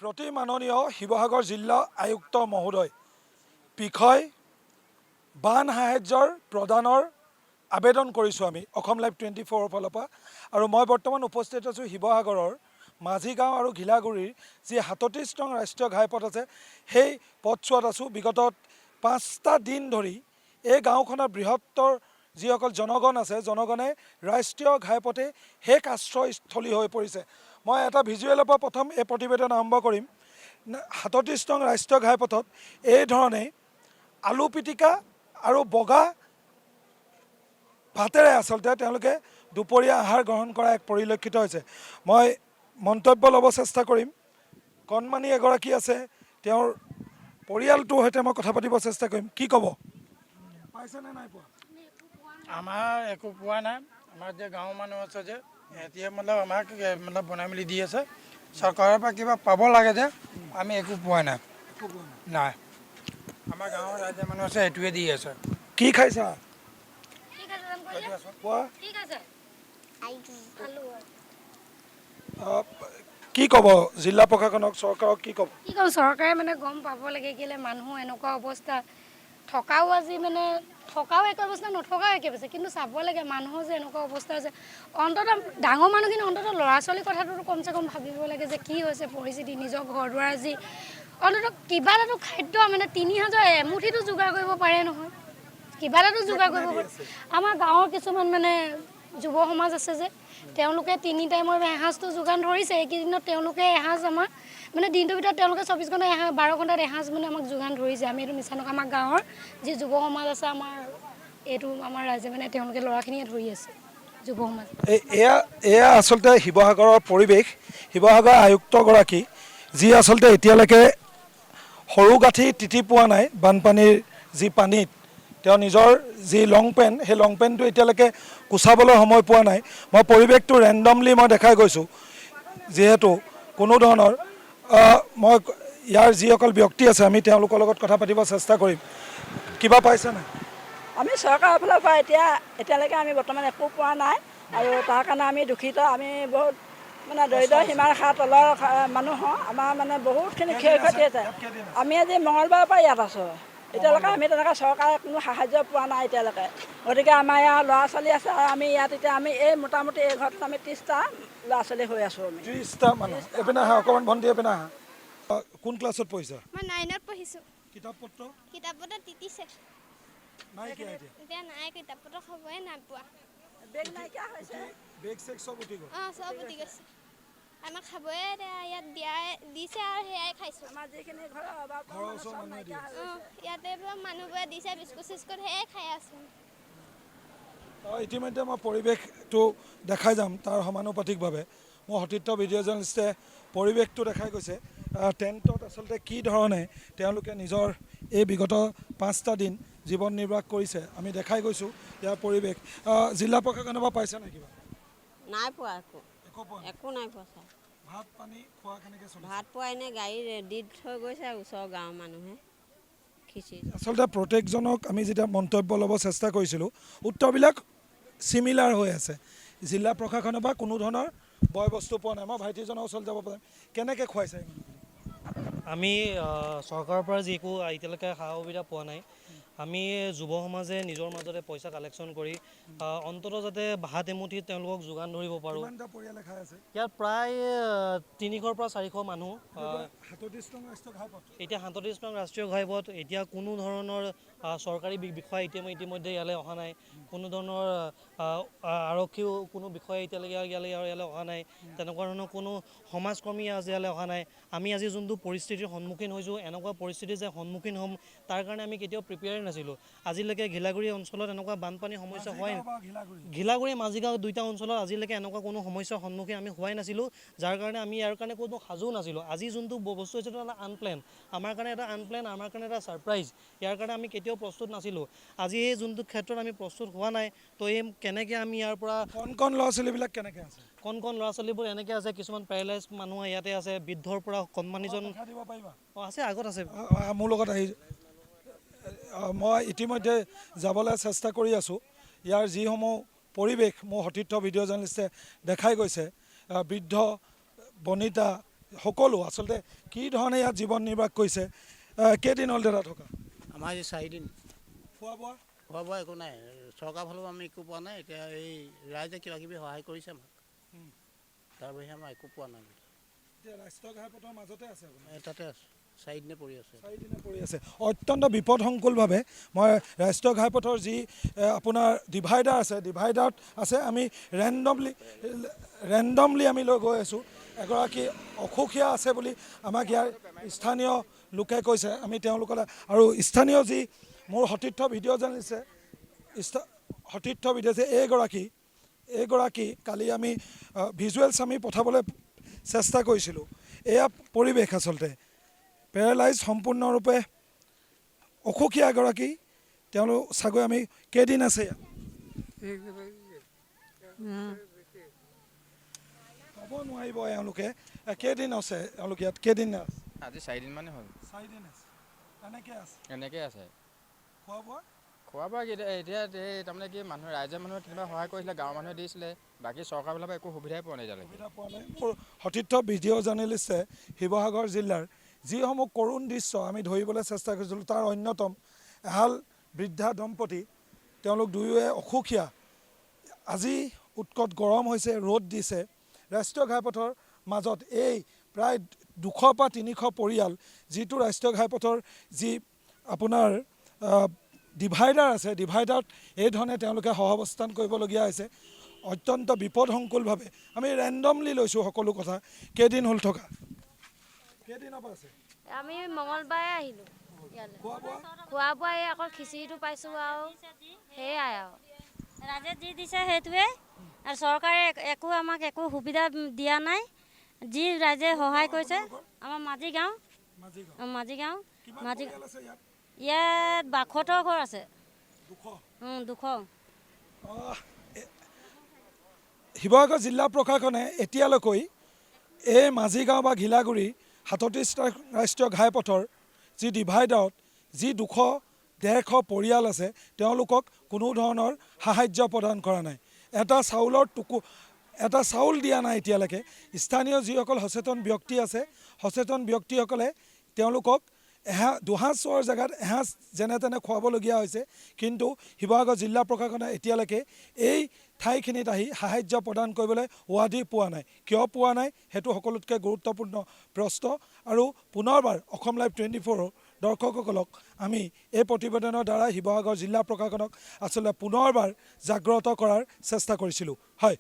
প্ৰতি মাননীয় শিৱসাগৰ জিলা আয়ুক্ত মহোদয় বিষয় বান সাহায্যৰ প্ৰদানৰ আবেদন কৰিছোঁ আমি অসম লাইভ 24 ফালৰ পৰা আৰু মই বৰ্তমান উপস্থিত আছোঁ শিৱসাগৰৰ মাঝিগাঁও আৰু ঘিলাগুৰিৰ যি ৩৭ নং ৰাষ্ট্ৰীয় ঘাইপথ আছে সেই পথছোৱাত আছোঁ। বিগত ৫টা দিন ধৰি এই গাঁওখনৰ বৃহত্তৰ যিসকল জনগণ আছে জনগণে ৰাষ্ট্ৰীয় ঘাইপথে শেষ আশ্ৰয়স্থলী হৈ পৰিছে। মই এটা ভিজুৱেলৰ পৰা প্ৰথম এই প্ৰতিবেদন আৰম্ভ কৰিম। ৩৭ নং ৰাষ্ট্ৰীয় ঘাইপথত এই ধৰণে আলু পিটিকা আৰু বগা ভাতেৰে আচলতে তেওঁলোকে দুপৰীয়া আহাৰ গ্ৰহণ কৰা এক পৰিলক্ষিত হৈছে। মই মন্তব্য ল'ব চেষ্টা কৰিম। কণমানি এগৰাকী আছে, তেওঁৰ পৰিয়ালটোৰ সৈতে মই কথা পাতিব চেষ্টা কৰিম। কি ক'ব? পাইছেনে নাই পোৱা? আমাৰ একো পোৱা নাই। আমাৰ যে গাঁৱৰ মানুহ আছে যে এতিয়া আমাক বনাই মেলি দি আছে। চৰকাৰৰ পৰা কিবা পাব লাগে যে আমি একো পোৱা নাই। নাই, আমাৰ গাঁৱৰ ৰাইজৰ মানুহ আছে সেইটোৱে দি আছে। কি খাইছা? কি ক'ব জিলা প্ৰশাসনক, চৰকাৰক কি ক'ব? কি ক'ম, চৰকাৰে গম পাব লাগে কেলে মানুহ এনেকুৱা অৱস্থা। থকাও আজি থকাও একে অৱস্থা, নথকাও একে অৱস্থা, কিন্তু চাব লাগে মানুহৰ যে এনেকুৱা অৱস্থা হৈছে। অন্ততঃ ডাঙৰ মানুহখিনি অন্ততঃ ল'ৰা ছোৱালীৰ কথাটোতো কমচে কম ভাবিব লাগে যে কি হৈছে পৰিস্থিতি, নিজৰ ঘৰ দুৱাৰ যি অন্ততঃ কিবা এটাতো খাদ্য ৩,০০০ এমুঠিটো যোগাৰ কৰিব পাৰে নহয়, কিবা এটাতো যোগাৰ কৰিব পাৰে। আমাৰ গাঁৱৰ কিছুমান যুৱ সমাজ আছে যে তেওঁলোকে ৩ টাইমৰ এসাঁজটো যোগান ধৰিছে। এইকেইদিনত তেওঁলোকে এসাঁজ আমাৰ দিনটোৰ ভিতৰত তেওঁলোকে ২৪ ঘণ্টা ১২ ঘণ্টাত এসাঁজ আমাক যোগান ধৰিছে। আমি এইটো মিছা নকওঁ, আমাৰ গাঁৱৰ যি যুৱ সমাজ আছে আমাৰ ৰাইজে তেওঁলোকে ল'ৰাখিনিয়ে ধৰি আছে যুৱ সমাজ। এয়া আচলতে শিৱসাগৰৰ পৰিৱেশ। শিৱসাগৰ আয়ুক্তগৰাকী যি আচলতে এতিয়ালৈকে সৰু গাঁঠি তিতি পোৱা নাই বানপানীৰ যি পানীত, তেওঁ নিজৰ যি লং পেণ্ট সেই লং পেণ্টটো এতিয়ালৈকে কুচাবলৈ সময় পোৱা নাই। মই পৰিৱেশটো ৰেণ্ডমলি মই দেখাই গৈছোঁ, যিহেতু কোনো ধৰণৰ মই ইয়াৰ যিসকল ব্যক্তি আছে আমি তেওঁলোকৰ লগত কথা পাতিব চেষ্টা কৰিম। কিবা পাইছে নাই? আমি চৰকাৰৰ ফালৰ পৰা এতিয়ালৈকে আমি বৰ্তমান একো পোৱা নাই আৰু তাৰ কাৰণে আমি দুখিত। আমি বহুত দৰিদ্ৰ সীমাৰেখাৰ তলৰ মানুহ। আমাৰ বহুতখিনি ক্ষয়ক্ষতি হৈছে। আমি আজি মঙলবাৰৰ পৰা ইয়াত আছোঁ। এতিয়ালৈকে আমি তেনেকৈ চৰকাৰে কোনো সাহায্য পোৱা নাই এতিয়ালৈকে। গতিকে আমাৰ ইয়াৰ ল'ৰা ছোৱালী আছে আৰু আমি ইয়াত এতিয়া এই মোটামুটি এই ঘৰটোত আমি 30টা ল'ৰা ছোৱালী হৈ আছোঁ। আমি 30টা মানুহ। এপিনে আহা অকণমান ভণ্টি, এপিনে আহা। কোন ক্লাছত পঢ়িছা? মই 9ত পঢ়িছোঁ। কিতাপ পত্ৰ তিতিছে। নাই কিয় এতিয়া নাই, কিতাপ পত্ৰ খবৰে নাই পোৱা। বেগ নাইকিয়া হৈছে, বেগ চেগ চব উঠি গ'ল। চব উঠি গৈছে। আমাক খাবয়ে ইয়াত দিছে আৰু সেয়াই খাইছোঁ। আমাৰ যিখিনি ঘৰৰ অভাৱ ওচৰৰ মানুহে দিয়ে। ইয়াতে মানুহবোৰে দিছে বিস্কুট চিস্কুট, সেয়াই খাই আছোঁ। ইতিমধ্যে মই পৰিৱেশটো দেখাই যাম তাৰ সমানুপাতিকভাৱে। মোৰ সতীৰ্থ ভিডিঅ' জাৰ্নেলিষ্টে পৰিৱেশটো দেখাই গৈছে। টেণ্টত আচলতে কি ধৰণে তেওঁলোকে নিজৰ এই বিগত 5টা দিন জীৱন নিৰ্বাহ কৰিছে আমি দেখাই গৈছোঁ ইয়াৰ পৰিৱেশ। জিলা প্ৰশাসনৰ পৰা পাইছে নাই কিবা? নাই পোৱা একো পোৱা নাই? একো নাই পোৱা ছাৰ। ভাত পানী খোৱা কেনেকৈ চলিছে? ভাত পোৱা এনেই গাড়ী দি থৈ গৈছে ওচৰৰ গাঁৱৰ মানুহে খিচিৰি। আচলতে প্ৰত্যেকজনক আমি যেতিয়া মন্তব্য ল'ব চেষ্টা কৰিছিলোঁ উত্তৰবিলাক চিমিলাৰ হৈ আছে। জিলা প্ৰশাসনৰ পৰা কোনো ধৰণৰ বয় বস্তু পোৱা নাই। মই ভাইটিজনৰ ওচৰত যাব পাৰিম। কেনেকৈ খুৱাইছে? আমি চৰকাৰৰ পৰা যি একো এতিয়ালৈকে সা সুবিধা পোৱা নাই। আমি যুৱ সমাজে নিজৰ মাজতে পইচা কালেকশ্যন কৰি অন্ততঃ যাতে ভাত এমুঠি তেওঁলোকক যোগান ধৰিব পাৰোঁ। ইয়াত প্ৰায় ৩০০ৰ পৰা ৪০০ মানুহ। এতিয়া ৩৭ নং ৰাষ্ট্ৰীয় ঘাইপথ, এতিয়া কোনো ধৰণৰ চৰকাৰী বিষয়া ইতিমধ্যে ইয়ালৈ অহা নাই। কোনো ধৰণৰ আৰক্ষীও কোনো বিষয়া এতিয়ালৈকে ইয়ালৈ অহা নাই। তেনেকুৱা ধৰণৰ কোনো সমাজকৰ্মী আজি ইয়ালৈ অহা নাই। আমি আজি যোনটো পৰিস্থিতিৰ সন্মুখীন হৈছোঁ, এনেকুৱা পৰিস্থিতি যে সন্মুখীন হ'ম তাৰ কাৰণে আমি কেতিয়াও প্ৰিপেয়াৰ নাছিলোঁ। আজিলৈকে ঘিলাগুৰি অঞ্চলত এনেকুৱা বানপানীৰ সমস্যা হোৱাই নাই। ঘিলাগুৰি মাঝিগাঁও 2টা অঞ্চলত আজিলৈকে এনেকুৱা কোনো সমস্যাৰ সন্মুখীন আমি হোৱাই নাছিলোঁ, যাৰ কাৰণে আমি ইয়াৰ কাৰণে কোনো সাজু নাছিলোঁ। আজি যোনটো বস্তু হৈছে সেইটো এটা আনপ্লেন, আমাৰ কাৰণে এটা আনপ্লেন, আমাৰ কাৰণে এটা ছাৰপ্ৰাইজ। ইয়াৰ কাৰণে আমি কেতিয়াও প্ৰস্তুত নাছিলোঁ। আজি এই যোনটো ক্ষেত্ৰত আমি প্ৰস্তুত হোৱা নাই, তো এই কেনেকৈ আমি ইয়াৰ পৰা কণ ল'ৰা ছোৱালীবিলাক কেনেকৈ আছে? কণ ল'ৰা ছোৱালীবোৰ এনেকৈ আছে, কিছুমান পেৰালাইজ মানুহ ইয়াতে আছে, বৃদ্ধৰ পৰা কণমানিজন আছে, আগত আছে। মোৰ লগত আহি মই ইতিমধ্যে যাবলৈ চেষ্টা কৰি আছোঁ। ইয়াৰ যিসমূহ পৰিৱেশ মোৰ সতীৰ্থ ভিডিঅ' জাৰ্নেলিষ্টে দেখাই গৈছে, বৃদ্ধ বনিতা সকলো আচলতে কি ধৰণে ইয়াত জীৱন নিৰ্বাহ কৰিছে। কেইদিন হ'ল দাদা থকা? আমাৰ এই 4 দিন খোৱা বোৱা খোৱা বোৱা একো নাই, চৰকাৰৰ ফালেও আমি একো পোৱা নাই। এতিয়া এই ৰাইজে কিবা কিবি সহায় কৰিছে আমাক, তাৰ বাহিৰে আমাৰ একো পোৱা নাই। এতিয়া ৰাষ্ট্ৰীয় ঘাইপথৰ মাজতে আছে আপুনি? তাতে আছোঁ, 4 দিনে পৰি আছে। 4 দিনে পৰি আছে। অত্যন্ত বিপদসংকুলভাৱে মই ৰাষ্ট্ৰীয় ঘাইপথৰ যি আপোনাৰ ডিভাইডাৰ আছে, ডিভাইডাৰত আছে। আমি ৰেণ্ডমলি আমি লৈ গৈ আছোঁ। এগৰাকী অসুখীয়া আছে বুলি আমাক ইয়াৰ স্থানীয় লোকে কৈছে। আমি তেওঁলোকলৈ আৰু স্থানীয় যি মোৰ সতীৰ্থ ভিডিঅ' জানিছে, সতীৰ্থ ভিডিঅ' যে এইগৰাকী কালি আমি ভিজুৱেলছ আমি পঠাবলৈ চেষ্টা কৰিছিলোঁ। এয়া পৰিৱেশ আচলতে পেৰালাইজ সম্পূৰ্ণৰূপে অসুখীয়া এগৰাকী। তেওঁলোক চাগৈ আমি কেইদিন আছে ইয়াত ক'ব নোৱাৰিব এওঁলোকে। কেইদিন আছে এওঁলোক ইয়াত? কেইদিন আছে? আজি 4 দিন মানে হ'ল। 4 দিন আছে। এনেকৈ আছে। খোৱা বোৱা এতিয়া তাৰমানে কি ৰাইজে মানুহে কেতিয়াবা সহায় কৰিছিলে, গাঁৱৰ মানুহে দিছিলে, বাকী চৰকাৰৰ ফালৰ পৰা একো সুবিধাই পোৱা নাই এতিয়ালৈকে। সুবিধা পোৱা নাই। মোৰ সতীৰ্থ ভিডিঅ' জাৰ্নেলিষ্টে শিৱসাগৰ জিলাৰ যিসমূহ কৰুণ দৃশ্য আমি ধৰিবলৈ চেষ্টা কৰিছিলোঁ, তাৰ অন্যতম এহাল বৃদ্ধা দম্পতী। তেওঁলোক দুয়োৱে অসুখীয়া। আজি উৎকট গৰম হৈছে, ৰ'দ দিছে। ৰাষ্ট্ৰীয় ঘাইপথৰ মাজত এই প্ৰায় 200 পৰা 300 পৰিয়াল, যিটো ৰাষ্ট্ৰীয় ঘাইপথৰ যি আপোনাৰ ডিভাইডাৰ আছে, ডিভাইডাৰত এই ধৰণে তেওঁলোকে সহাৱস্থান কৰিবলগীয়া হৈছে। অত্যন্ত বিপদসংকুলভাৱে আমি ৰেণ্ডমলি লৈছোঁ সকলো কথা। কেইদিন হ'ল থকা? কেইদিনৰ পৰা আছে? আমি মঙলবাৰে আহিলোঁ ইয়ালৈ। খোৱা বোৱা এই অকল খিচিৰিটো পাইছোঁ আৰু সেয়াই আৰু ৰাইজে যি দিছে সেইটোৱে। আৰু চৰকাৰে আমাক একো সুবিধা দিয়া নাই। যি ৰাইজে সহায় কৰিছে, আমাৰ মাজিগাঁও ইয়াত 62 ঘৰ আছে। 200 শিৱসাগৰ জিলা প্ৰশাসনে এতিয়ালৈকে এই মাজিগাঁও বা ঘিলাগুৰি 37টা ৰাষ্ট্ৰীয় ঘাইপথৰ যি ডিভাইডাৰত যি 200-150 পৰিয়াল আছে, তেওঁলোকক কোনো ধৰণৰ সাহায্য প্ৰদান কৰা নাই। এটা চাউল দিয়া নাই এতিয়ালৈকে। স্থানীয় যিসকল সচেতন ব্যক্তি আছে, সচেতন ব্যক্তিসকলে তেওঁলোকক দুসাঁজ চোৱাৰ জেগাত এসাঁজ যেনে তেনে খুৱাবলগীয়া হৈছে। কিন্তু শিৱসাগৰ জিলা প্ৰশাসনে এতিয়ালৈকে এই ঠাইখিনিত আহি সাহায্য প্ৰদান কৰিবলৈ উৱাদি পোৱা নাই। কিয় পোৱা নাই সেইটো সকলোতকৈ গুৰুত্বপূৰ্ণ প্ৰশ্ন। আৰু পুনৰবাৰ অসম লাইভ 24 দৰ্শকসকলক আমি এই প্ৰতিবেদনৰ দ্বাৰা শিৱসাগৰ জিলা প্ৰশাসনক আচলতে পুনৰবাৰ জাগ্ৰত কৰাৰ চেষ্টা কৰিছিলোঁ। হয়।